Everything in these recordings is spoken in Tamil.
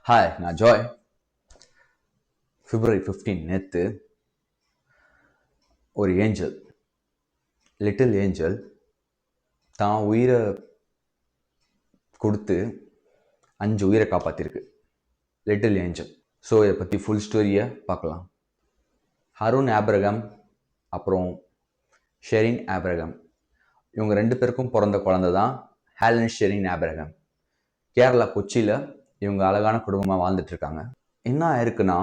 ஹாய், நான் ஜாய். February 15 நேற்று ஒரு ஏஞ்சல், லிட்டில் ஏஞ்சல் தான் உயிரை கொடுத்து 5 உயிரை காப்பாற்றிருக்கு. Little angel. ஸோ இதை பற்றி ஃபுல் ஸ்டோரியை பார்க்கலாம். ஹருண் ஆப்ரகாம் அப்புறம் ஷெரின் ஆப்ரகாம், இவங்க 2 பேருக்கும் பிறந்த குழந்தை தான் ஹேலன் ஷெரின் ஆப்ரகாம். கேரளா கொச்சியில் இவங்க அழகான குடும்பமாக வாழ்ந்துட்டு இருக்காங்க. என்ன ஆயிருக்குன்னா,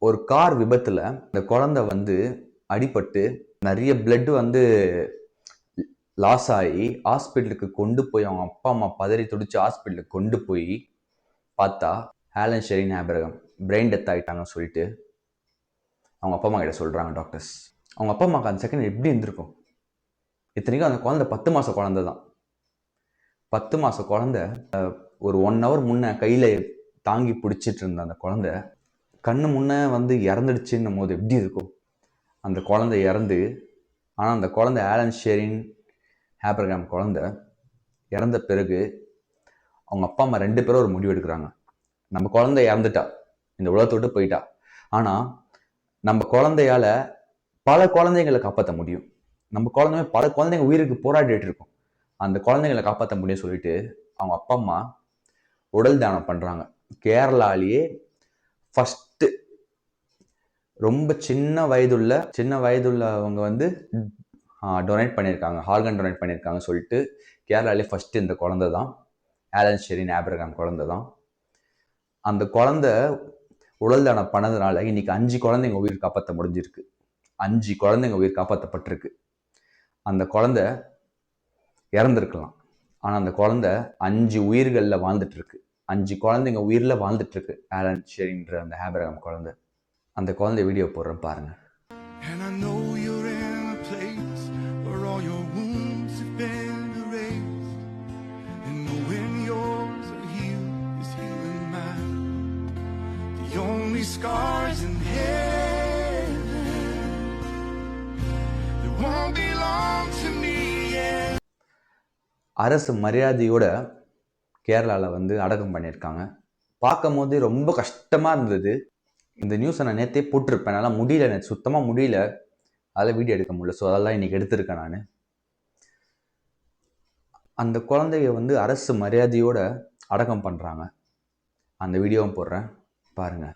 ஒரு கார் விபத்தில் இந்த குழந்தை அடிபட்டு நிறைய பிளட் லாஸ் ஆகி ஹாஸ்பிட்டலுக்கு கொண்டு போய் அவங்க அப்பா அம்மா பதறி துடிச்சு ஹாஸ்பிட்டலுக்கு கொண்டு போய் பார்த்தா Helen Sherin Abraham brain death ஆகிட்டாங்கன்னு சொல்லிட்டு அவங்க அப்பா அம்மா கிட்ட சொல்கிறாங்க டாக்டர்ஸ். அவங்க அப்பா அம்மாவுக்கு அந்த செகண்ட் எப்படி இருந்திருக்கும்? இத்தனைக்கும் அந்த குழந்தை 10 மாத குழந்தை தான். 10 மாத குழந்தை ஒரு 1 hour முன்ன கையில் தாங்கி பிடிச்சிட்டு இருந்த அந்த குழந்தை கண்ணு முன்னே இறந்துடுச்சுன்னும் போது எப்படி இருக்கும்? அந்த குழந்தை இறந்து, ஆனால் அந்த குழந்தை ஹேலன் ஷெரின் ஆப்ரகாம் குழந்தை இறந்த பிறகு அவங்க அப்பா அம்மா 2 பேரும் ஒரு முடிவு எடுக்கிறாங்க. நம்ம குழந்தை இறந்துட்டா, இந்த உலகத்தை விட்டு போயிட்டா, ஆனால் நம்ம குழந்தையால பல குழந்தைங்களை காப்பாற்ற முடியும். நம்ம குழந்தைங்க பல குழந்தைங்க உயிருக்கு போராடிட்டு இருக்கோம். அந்த குழந்தைங்களை காப்பாற்ற முடியும் சொல்லிட்டு அவங்க அப்பா அம்மா உடல் தானம் பண்ணுறாங்க. கேரளாலேயே ஃபஸ்ட்டு ரொம்ப சின்ன வயதுள்ளவங்க டொனேட் பண்ணியிருக்காங்க, ஆர்கன் டொனேட் பண்ணியிருக்காங்க சொல்லிட்டு கேரளாலே ஃபஸ்ட்டு இந்த குழந்தை தான் ஹேலன் ஷெரின் ஆப்ரகாம் குழந்தை தான். அந்த குழந்தை உடல் தானம் பண்ணதுனால இன்னைக்கு 5 குழந்தைங்க உயிர் காப்பாற்ற முடிஞ்சிருக்கு. 5 குழந்தைங்க உயிர் காப்பாற்றப்பட்டிருக்கு. அந்த குழந்தை இறந்துருக்கலாம், ஆனால் அந்த குழந்தை 5 உயிர்களில் வாழ்ந்துட்டு இருக்கு. 5 குழந்தைங்க உயிரில் வாழ்ந்துட்டு இருக்கு ஹேலன் ஷெரின்ற அந்த ஆப்ரகாம் குழந்தை. அந்த குழந்தை வீடியோ போடுறேன் பாருங்க. Scars in heaven that won't belong to me. அரசு மரியாதையோட கேரளாவில் அடக்கம் பண்ணியிருக்காங்க. பார்க்கும் போது ரொம்ப கஷ்டமாக இருந்தது. இந்த நியூஸை நான் நேற்றே போட்டிருப்பேன். என்னால் முடியல, நேற்று சுத்தமாக முடியல, அதில் வீடியோ எடுக்க முடியல. ஸோ அதெல்லாம் இன்றைக்கி எடுத்திருக்கேன் நான். அந்த குழந்தைய அரசு மரியாதையோட அடக்கம் பண்ணுறாங்க. அந்த வீடியோவும் போடுறேன் பாருங்க.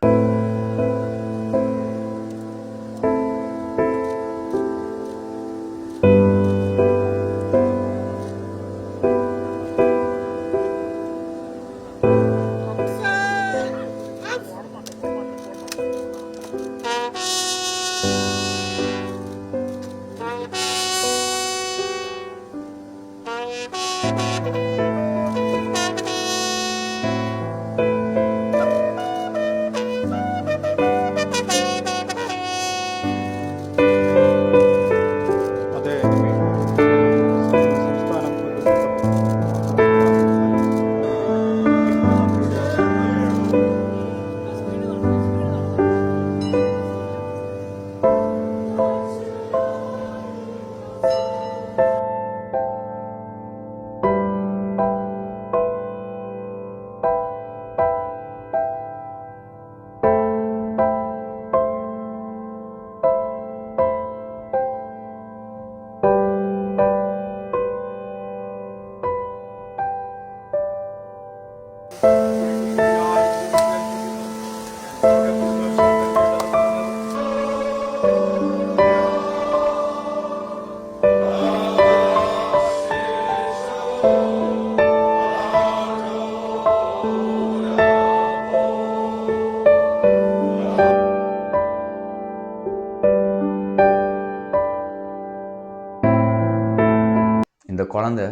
இந்த குழந்தை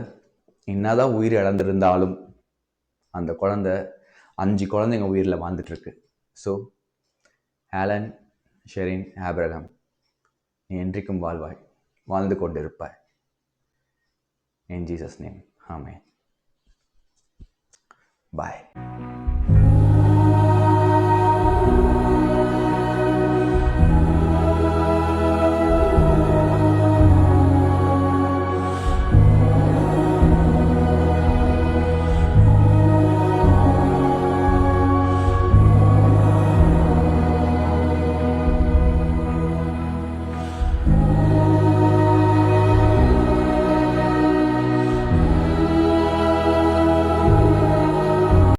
என்னதான் உயிர் இழந்திருந்தாலும் அந்த குழந்தை 5 குழந்தைங்க உயிரில் வாழ்ந்துட்டுருக்கு. ஸோ ஹேலன் ஷெரின் ஆப்ரகாம், நீ என்றைக்கும் வாழ்வாய், வாழ்ந்து கொண்டிருப்பாய். In Jesus name, amen. Bye.